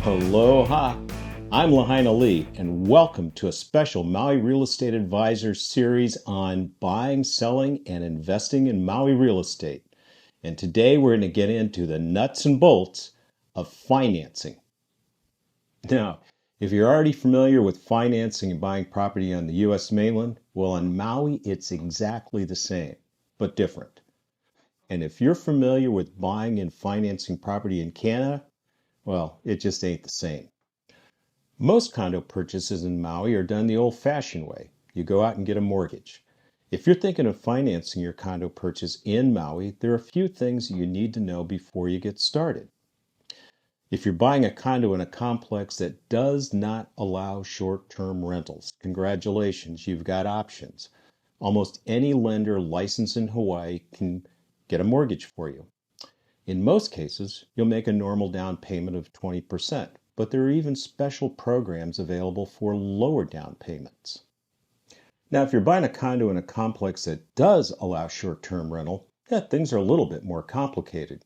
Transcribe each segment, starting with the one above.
Aloha, I'm Lahaina Lee, and welcome to a special Maui Real Estate Advisor series on buying, selling, and investing in Maui real estate. And today we're going to get into the nuts and bolts of financing. Now, if you're already familiar with financing and buying property on the U.S. mainland, well, on Maui, it's exactly the same, but different. And if you're familiar with buying and financing property in Canada, well, it just ain't the same. Most condo purchases in Maui are done the old-fashioned way. You go out and get a mortgage. If you're thinking of financing your condo purchase in Maui, there are a few things you need to know before you get started. If you're buying a condo in a complex that does not allow short-term rentals, congratulations, you've got options. Almost any lender licensed in Hawaii can get a mortgage for you. In most cases, you'll make a normal down payment of 20%, but there are even special programs available for lower down payments. Now, if you're buying a condo in a complex that does allow short-term rental, things are a little bit more complicated.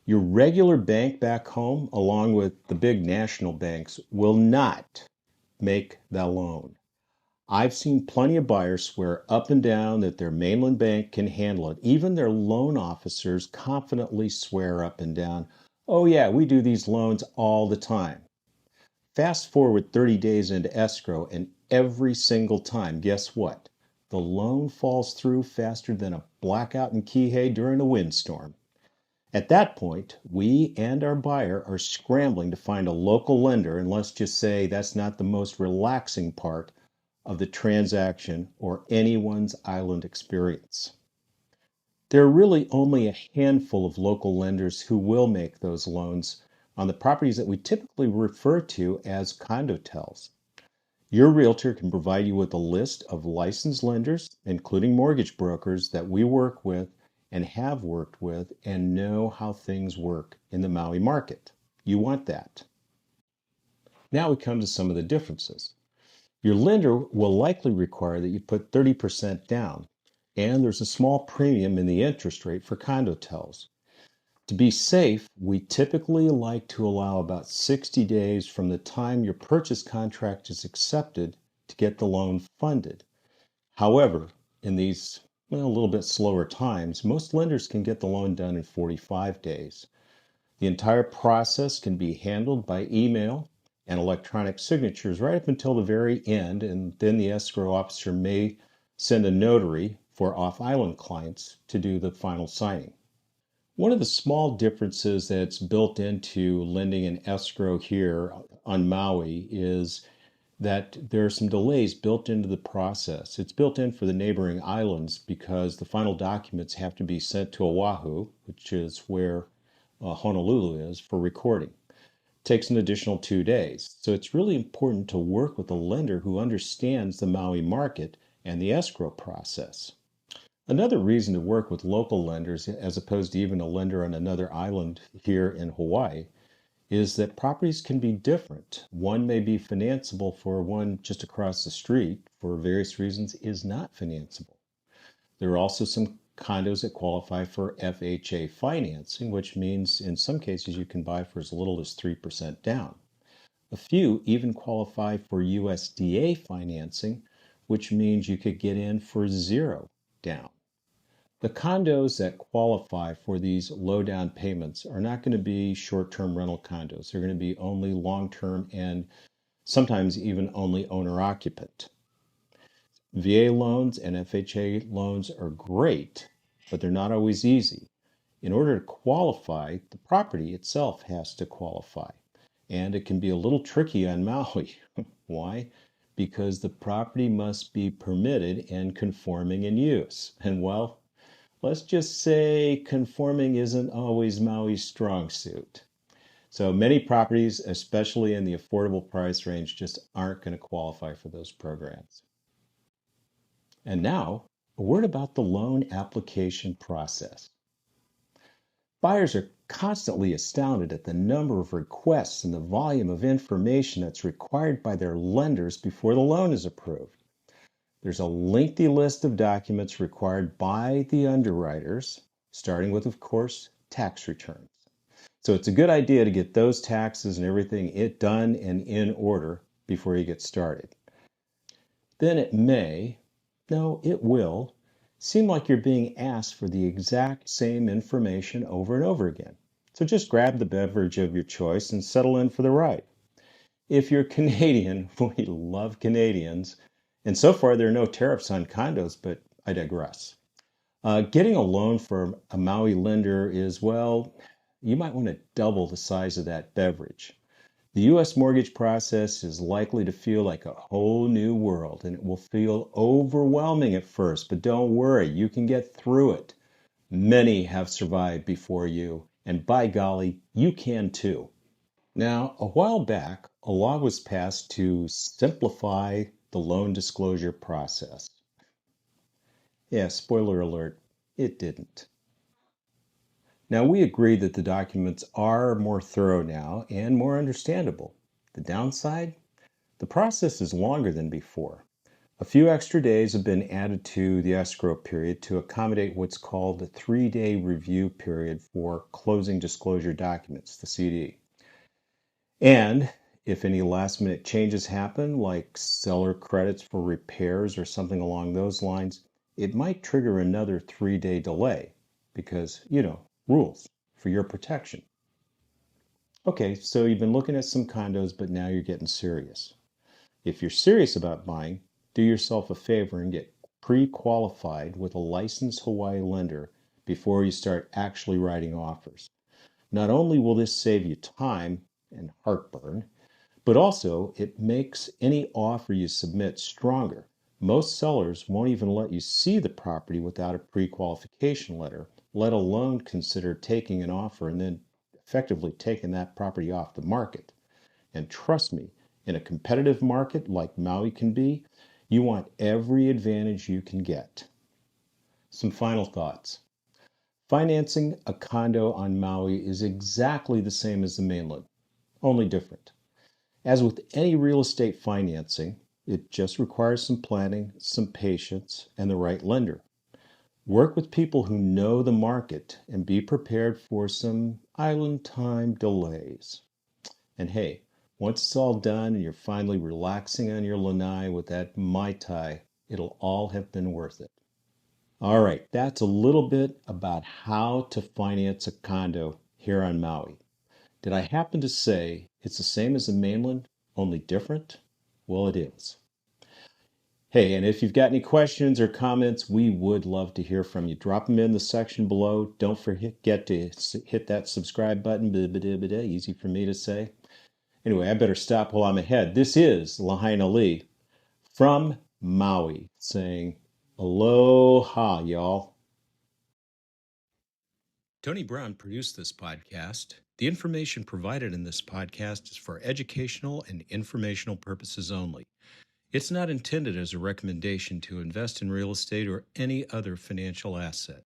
Your regular bank back home, along with the big national banks, will not make the loan. I've seen plenty of buyers swear up and down that their mainland bank can handle it. Even their loan officers confidently swear up and down, oh yeah, we do these loans all the time. Fast forward 30 days into escrow, and every single time, guess what? The loan falls through faster than a blackout in Kihei during a windstorm. At that point, we and our buyer are scrambling to find a local lender, and let's just say that's not the most relaxing part of the transaction or anyone's island experience. There are really only a handful of local lenders who will make those loans on the properties that we typically refer to as condotels. Your realtor can provide you with a list of licensed lenders, including mortgage brokers that we work with and have worked with and know how things work in the Maui market. You want that. Now we come to some of the differences. Your lender will likely require that you put 30% down, and there's a small premium in the interest rate for condotels. To be safe, we typically like to allow about 60 days from the time your purchase contract is accepted to get the loan funded. However, in these a little bit slower times, most lenders can get the loan done in 45 days. The entire process can be handled by email and electronic signatures right up until the very end, and then the escrow officer may send a notary for off-island clients to do the final signing. One of the small differences that's built into lending and escrow here on Maui is that there are some delays built into the process. It's built in for the neighboring islands because the final documents have to be sent to Oahu, which is where Honolulu is, for recording. Takes an additional 2 days. So it's really important to work with a lender who understands the Maui market and the escrow process. Another reason to work with local lenders, as opposed to even a lender on another island here in Hawaii, is that properties can be different. One may be financeable for one just across the street, for various reasons is not financeable. There are also some condos that qualify for FHA financing, which means in some cases you can buy for as little as 3% down. A few even qualify for USDA financing, which means you could get in for 0 down. The condos that qualify for these low down payments are not going to be short-term rental condos. They're going to be only long-term and sometimes even only owner-occupant. VA loans and FHA loans are great, but they're not always easy. In order to qualify, the property itself has to qualify. And it can be a little tricky on Maui. Why? Because the property must be permitted and conforming in use. And well, let's just say conforming isn't always Maui's strong suit. So many properties, especially in the affordable price range, just aren't going to qualify for those programs. And now, a word about the loan application process. Buyers are constantly astounded at the number of requests and the volume of information that's required by their lenders before the loan is approved. There's a lengthy list of documents required by the underwriters, starting with, of course, tax returns. So it's a good idea to get those taxes and everything done and in order before you get started. Then it may, no, it will, seem like you're being asked for the exact same information over and over again. So just grab the beverage of your choice and settle in for the ride. If you're Canadian, we love Canadians, and so far there are no tariffs on condos, but I digress. Getting a loan from a Maui lender is, well, you might want to double the size of that beverage. The U.S. mortgage process is likely to feel like a whole new world, and it will feel overwhelming at first, but don't worry, you can get through it. Many have survived before you, and by golly, you can too. Now, a while back, a law was passed to simplify the loan disclosure process. Yeah, spoiler alert, it didn't. Now, we agree that the documents are more thorough now and more understandable. The downside? The process is longer than before. A few extra days have been added to the escrow period to accommodate what's called the 3-day review period for closing disclosure documents, the CD. And if any last minute changes happen, like seller credits for repairs or something along those lines, it might trigger another 3-day delay because, rules for your protection. Okay, so you've been looking at some condos, but now you're getting serious. If you're serious about buying, do yourself a favor and get pre-qualified with a licensed Hawaii lender before you start actually writing offers. Not only will this save you time and heartburn, but also it makes any offer you submit stronger. Most sellers won't even let you see the property without a pre-qualification letter, let alone consider taking an offer and then effectively taking that property off the market. And trust me, in a competitive market like Maui can be, you want every advantage you can get. Some final thoughts. Financing a condo on Maui is exactly the same as the mainland, only different. As with any real estate financing, it just requires some planning, some patience, and the right lender. Work with people who know the market and be prepared for some island time delays. And hey, once it's all done and you're finally relaxing on your lanai with that Mai Tai, it'll all have been worth it. All right, that's a little bit about how to finance a condo here on Maui. Did I happen to say it's the same as the mainland, only different? Well, it is. Hey, and if you've got any questions or comments, we would love to hear from you. Drop them in the section below. Don't forget to hit that subscribe button. Easy for me to say. Anyway, I better stop while I'm ahead. This is Lahaina Lee from Maui saying aloha, y'all. Tony Brown produced this podcast. The information provided in this podcast is for educational and informational purposes only. It's not intended as a recommendation to invest in real estate or any other financial asset.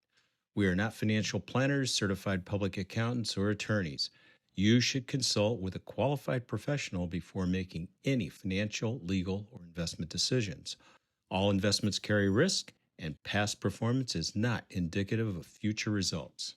We are not financial planners, certified public accountants, or attorneys. You should consult with a qualified professional before making any financial, legal, or investment decisions. All investments carry risk, and past performance is not indicative of future results.